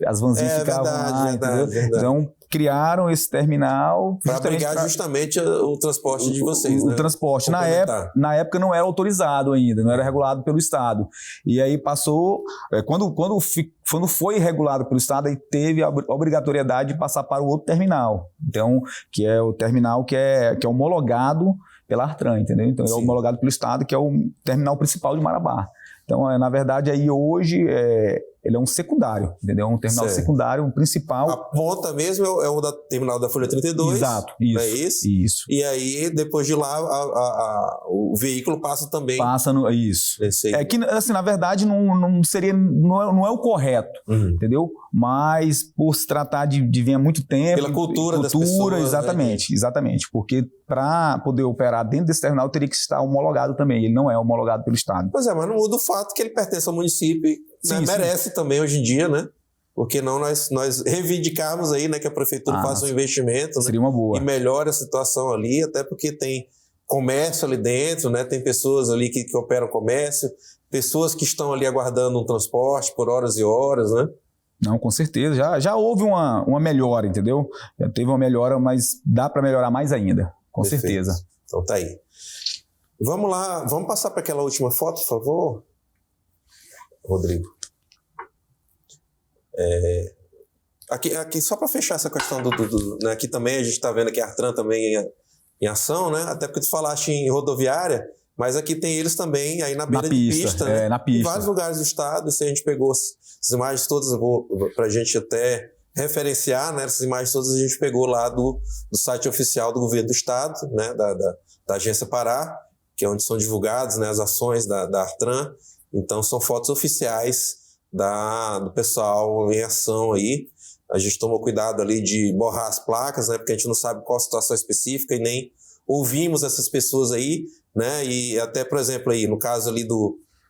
as vanzinhas ficavam lá, entendeu? Verdade. Então criaram esse terminal para abrigar justamente o transporte de vocês, né? O transporte. Na época não era autorizado ainda, não era regulado pelo Estado. E aí passou, quando foi regulado pelo Estado, aí teve a obrigatoriedade de passar para o outro terminal. Então, que é o terminal que é homologado pela Artran, entendeu? Então, é homologado pelo Estado, que é o terminal principal de Marabá. Então, na verdade, aí hoje ele é um secundário, entendeu? Um terminal secundário, um principal. A ponta mesmo é o terminal da Folha 32. Exato, isso. Não é isso? Isso. E aí, depois de lá, o veículo passa também. Passa no... Isso. É que, assim, na verdade, não é o correto, entendeu? Mas por se tratar de vir há muito tempo... Pela cultura das pessoas. Exatamente, né? Exatamente. Porque para poder operar dentro desse terminal, teria que estar homologado também. Ele não é homologado pelo Estado. Pois é, mas não muda o fato que ele pertence ao município, né? Merece também hoje em dia, né? Porque não nós reivindicarmos aí, né, que a prefeitura faça um investimento, seria uma boa. E melhore a situação ali, até porque tem comércio ali dentro, né? Tem pessoas ali que operam comércio, pessoas que estão ali aguardando um transporte por horas e horas, né? Não, com certeza. Já houve uma melhora, entendeu? Já teve uma melhora, mas dá para melhorar mais ainda, com certeza. Então tá aí. Vamos lá, vamos passar para aquela última foto, por favor, Rodrigo. Aqui só para fechar essa questão né, aqui também a gente está vendo aqui a Artran também em ação, né? Até porque tu falaste em rodoviária, mas aqui tem eles também aí na beira de pista, né? Na pista. Em vários lugares do estado. Se a gente pegou essas imagens todas, para a gente até referenciar, né? Essas imagens todas a gente pegou lá do site oficial do governo do estado, né? Da Agência Pará, que é onde são divulgadas, né, as ações da Artran. Então são fotos oficiais do pessoal em ação aí. A gente tomou cuidado ali de borrar as placas, né, porque a gente não sabe qual a situação específica e nem ouvimos essas pessoas aí, né, e até, por exemplo, aí, no caso ali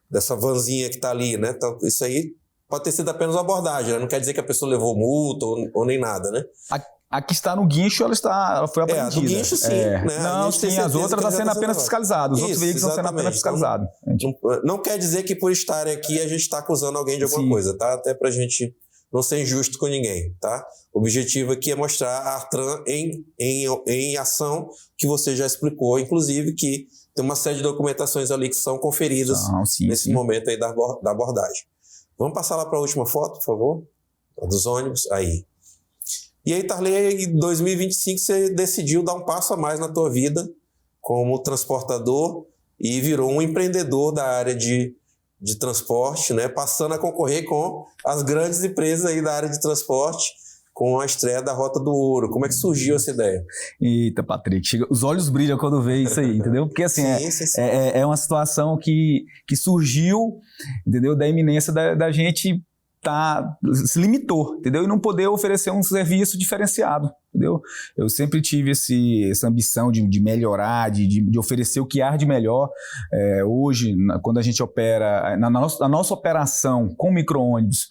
dessa vanzinha que está ali, né, então, isso aí pode ter sido apenas uma abordagem, né, não quer dizer que a pessoa levou multa ou nem nada, né. A que está no guincho, ela foi apreendida. No guincho, sim. Né? Não, sim, as outras estão sendo apenas fiscalizadas. Os outros veículos estão sendo apenas fiscalizados. Não quer dizer que por estarem aqui a gente está acusando alguém de alguma coisa, tá? Até para a gente não ser injusto com ninguém, tá? O objetivo aqui é mostrar a Artran em ação, que você já explicou, inclusive, que tem uma série de documentações ali que são conferidas nesse momento aí da abordagem. Vamos passar lá para a última foto, por favor? A dos ônibus. Aí. E aí, Tarley, em 2025 você decidiu dar um passo a mais na tua vida como transportador e virou um empreendedor da área de transporte, né? Passando a concorrer com as grandes empresas aí da área de transporte, com a estreia da Rota do Ouro. Como é que surgiu essa ideia? Eita, Patrick, os olhos brilham quando vê isso aí, entendeu? Porque assim, sim. É uma situação que surgiu, entendeu? Da iminência da gente se limitou, entendeu? E não poder oferecer um serviço diferenciado, entendeu? Eu sempre tive essa ambição de melhorar, de oferecer o que há de melhor. Hoje, quando a gente opera, na nossa operação com micro-ônibus,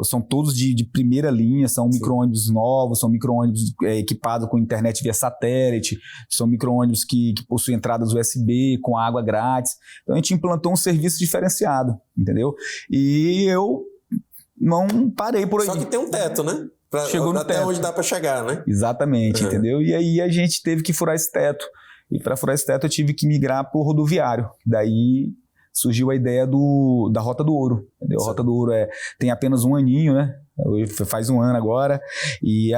são todos de primeira linha, são micro-ônibus novos, são micro-ônibus equipados com internet via satélite, são micro-ônibus que possuem entradas USB, com água grátis. Então a gente implantou um serviço diferenciado, entendeu? E eu não parei por aí. Só que tem um teto, né? Chegou no até teto. Onde dá para chegar, né? Exatamente, entendeu? E aí a gente teve que furar esse teto. E para furar esse teto eu tive que migrar para o rodoviário. Daí surgiu a ideia da Rota do Ouro, entendeu? A Rota do Ouro tem apenas um aninho, né? Faz um ano agora. E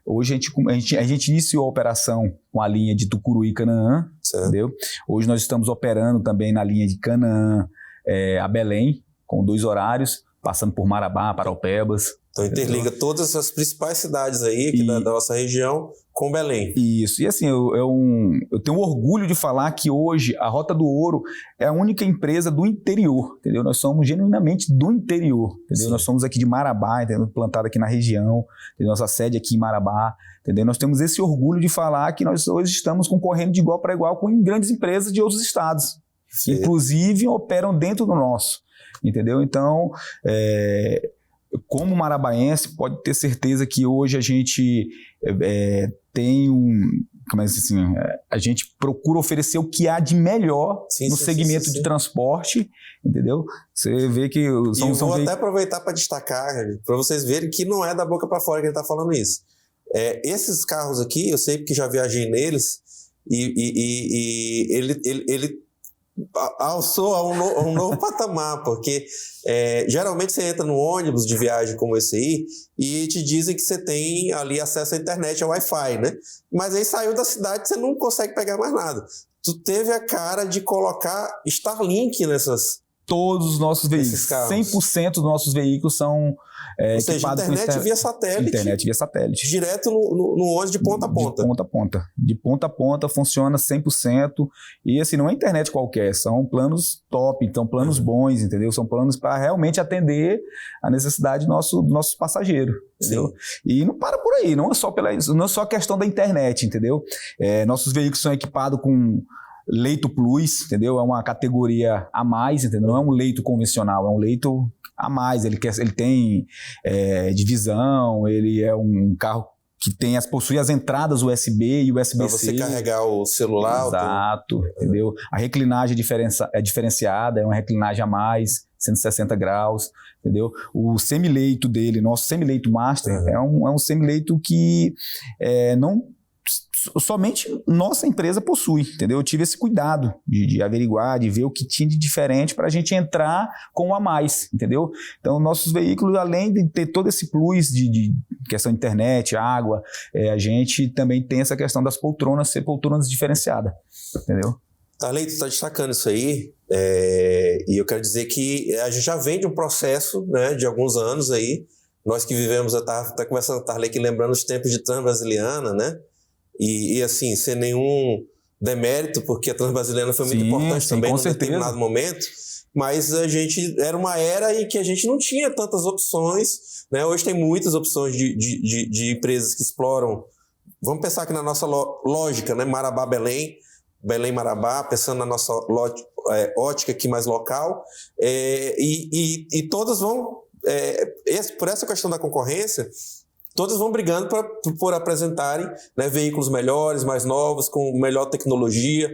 hoje a gente iniciou a operação com a linha de Tucuruí Canaã, entendeu? Hoje nós estamos operando também na linha de Canaã a Belém, com 2 horários, passando por Marabá, Paraupebas. Então interliga todas as principais cidades aí aqui da nossa região com Belém. Isso. E assim, eu tenho orgulho de falar que hoje a Rota do Ouro é a única empresa do interior, entendeu? Nós somos genuinamente do interior, entendeu? Sim. Nós somos aqui de Marabá, entendeu? Plantado aqui na região, entendeu? Nossa sede aqui em Marabá, entendeu? Nós temos esse orgulho de falar que nós hoje estamos concorrendo de igual para igual com grandes empresas de outros estados. Sim. Inclusive operam dentro do nosso, entendeu? Então, como marabaense, pode ter certeza que hoje a gente tem a gente procura oferecer o que há de melhor no segmento de transporte, entendeu? Você vê que... vou até aproveitar para destacar, para vocês verem que não é da boca para fora que ele está falando isso. Esses carros aqui, eu sei porque já viajei neles, e ele alçou a um novo patamar, porque geralmente você entra no ônibus de viagem como esse aí e te dizem que você tem ali acesso à internet, ao Wi-Fi, né? Mas aí saiu da cidade, você não consegue pegar mais nada. Tu teve a cara de colocar Starlink nessas... Todos os nossos veículos, 100% dos nossos veículos são ou seja, internet via satélite. Internet via satélite. Direto no ônibus de ponta a ponta. De ponta a ponta. De ponta a ponta funciona 100%. E assim, não é internet qualquer, são planos top, então planos bons, entendeu? São planos para realmente atender a necessidade do nosso passageiro, entendeu? Sim. E não para por aí, não é só a questão da internet, entendeu? Nossos veículos são equipados com leito plus, entendeu? É uma categoria a mais, entendeu? Não é um leito convencional, é um leito a mais. Ele tem divisão, ele é um carro que possui as entradas USB e USB-C. Para você carregar o celular. Exato, entendeu? A reclinagem é diferenciada, é uma reclinagem a mais, 160 graus, entendeu? O semileito dele, nosso semileito master, é um semileito que somente nossa empresa possui, entendeu? Eu tive esse cuidado de averiguar, de ver o que tinha de diferente para a gente entrar com a mais, entendeu? Então, nossos veículos, além de ter todo esse plus de questão de internet, água, a gente também tem essa questão das poltronas, ser poltronas diferenciadas, entendeu? Tarley, tu está destacando isso aí, e eu quero dizer que a gente já vem de um processo, né, de alguns anos aí, nós que vivemos, tá começando, Tarley, aqui lembrando os tempos de Transbrasiliana, né? E assim, sem nenhum demérito, porque a Transbrasiliana foi muito importante também num determinado momento, mas a gente era uma era em que a gente não tinha tantas opções, né? Hoje tem muitas opções de empresas que exploram. Vamos pensar aqui na nossa lógica, né? Marabá-Belém, Belém-Marabá, pensando na nossa ótica aqui mais local, e todas vão, por essa questão da concorrência, todas vão brigando por apresentarem, né, veículos melhores, mais novos, com melhor tecnologia,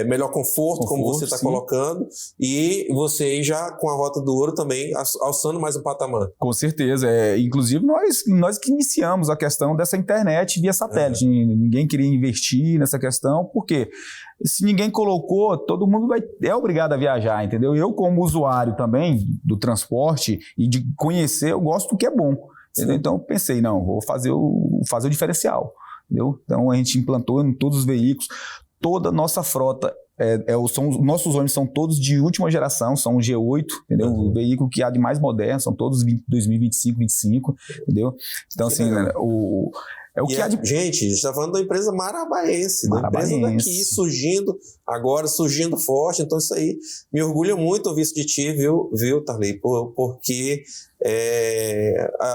melhor conforto, como você está colocando, e você já com a Rota do Ouro também alçando mais um patamar. Com certeza. Inclusive, nós que iniciamos a questão dessa internet via satélite. Ninguém queria investir nessa questão, porque se ninguém colocou, todo mundo é obrigado a viajar, entendeu? Eu, como usuário também do transporte e de conhecer, eu gosto do que é bom. Então, pensei, não, vou fazer o diferencial. Entendeu? Então a gente implantou em todos os veículos, toda a nossa frota, nossos ônibus são todos de última geração, são G8, entendeu? O veículo que há de mais moderno, são todos 2025, 25, entendeu? Então assim, Gente, a gente está falando da empresa marabaense, da empresa daqui surgindo forte, então isso aí me orgulha muito ouvir isso de ti, viu, Tarley? Porque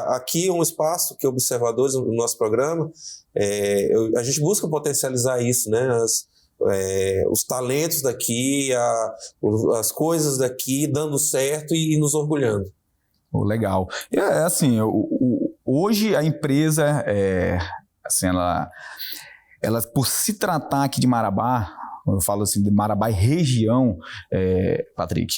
aqui é um espaço que observadores no nosso programa, a gente busca potencializar isso, né? Os talentos daqui, as coisas daqui dando certo e nos orgulhando. Legal. Assim, hoje a empresa, assim, ela, por se tratar aqui de Marabá, eu falo assim, de Marabá e região, Patrick,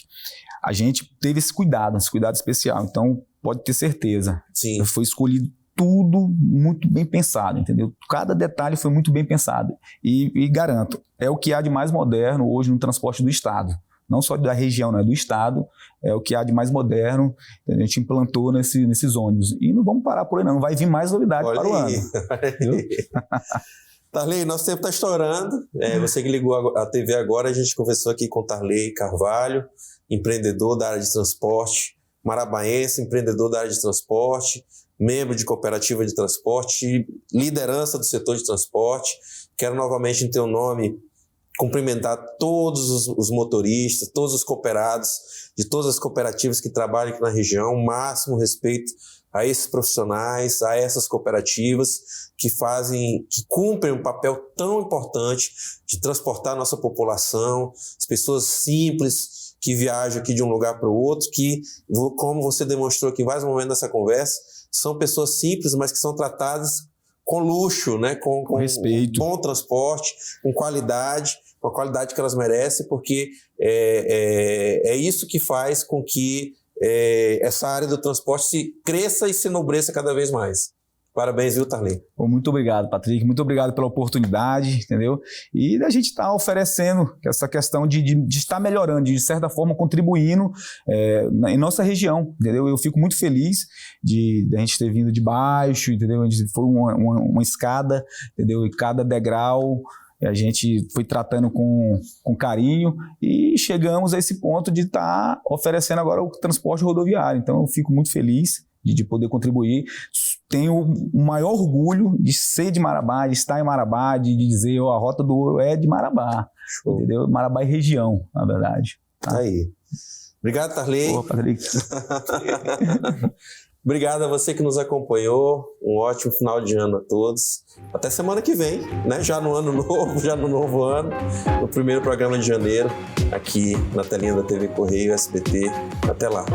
a gente teve esse cuidado especial, então pode ter certeza. Sim. Foi escolhido tudo muito bem pensado, entendeu? Cada detalhe foi muito bem pensado. E garanto, é o que há de mais moderno hoje no transporte do Estado. Não só da região, né? Do Estado, é o que há de mais moderno, entendeu? A gente implantou nesses ônibus. E não vamos parar por aí não, vai vir mais novidade para o ano. Tarley, nosso tempo está estourando. Você que ligou a TV agora, a gente conversou aqui com Tarley Carvalho, empreendedor da área de transporte, marabaense, empreendedor da área de transporte, membro de cooperativa de transporte, liderança do setor de transporte. Quero novamente, em teu nome, cumprimentar todos os motoristas, todos os cooperados, de todas as cooperativas que trabalham aqui na região, o máximo respeito a esses profissionais, a essas cooperativas que cumprem um papel tão importante de transportar a nossa população, as pessoas simples que viajam aqui de um lugar para o outro, que, como você demonstrou aqui em vários momentos dessa conversa, são pessoas simples, mas que são tratadas com luxo, né? com respeito, bom transporte, com a qualidade que elas merecem, porque é isso que faz com que essa área do transporte cresça e se enobreça cada vez mais. Parabéns, viu, Tarley? Muito obrigado, Patrick. Muito obrigado pela oportunidade, entendeu? E a gente está oferecendo essa questão de estar melhorando, de certa forma contribuindo em nossa região, entendeu? Eu fico muito feliz de a gente ter vindo de baixo, entendeu? Foi uma escada, entendeu? E cada degrau a gente foi tratando com carinho e chegamos a esse ponto de estar oferecendo agora o transporte rodoviário. Então eu fico muito feliz de poder contribuir. Tenho o maior orgulho de ser de Marabá, de estar em Marabá, de dizer a Rota do Ouro é de Marabá. Show. Entendeu? Marabá e região, na verdade. Tá aí. Obrigado, Tarley. Boa, Patrick. Obrigado a você que nos acompanhou. Um ótimo final de ano a todos. Até semana que vem, né? Já no ano novo, já no novo ano, no primeiro programa de janeiro, aqui na telinha da TV Correio SBT. Até lá.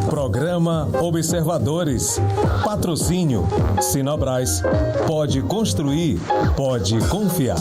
Programa Observadores. Patrocínio Sinobras. Pode construir, pode confiar.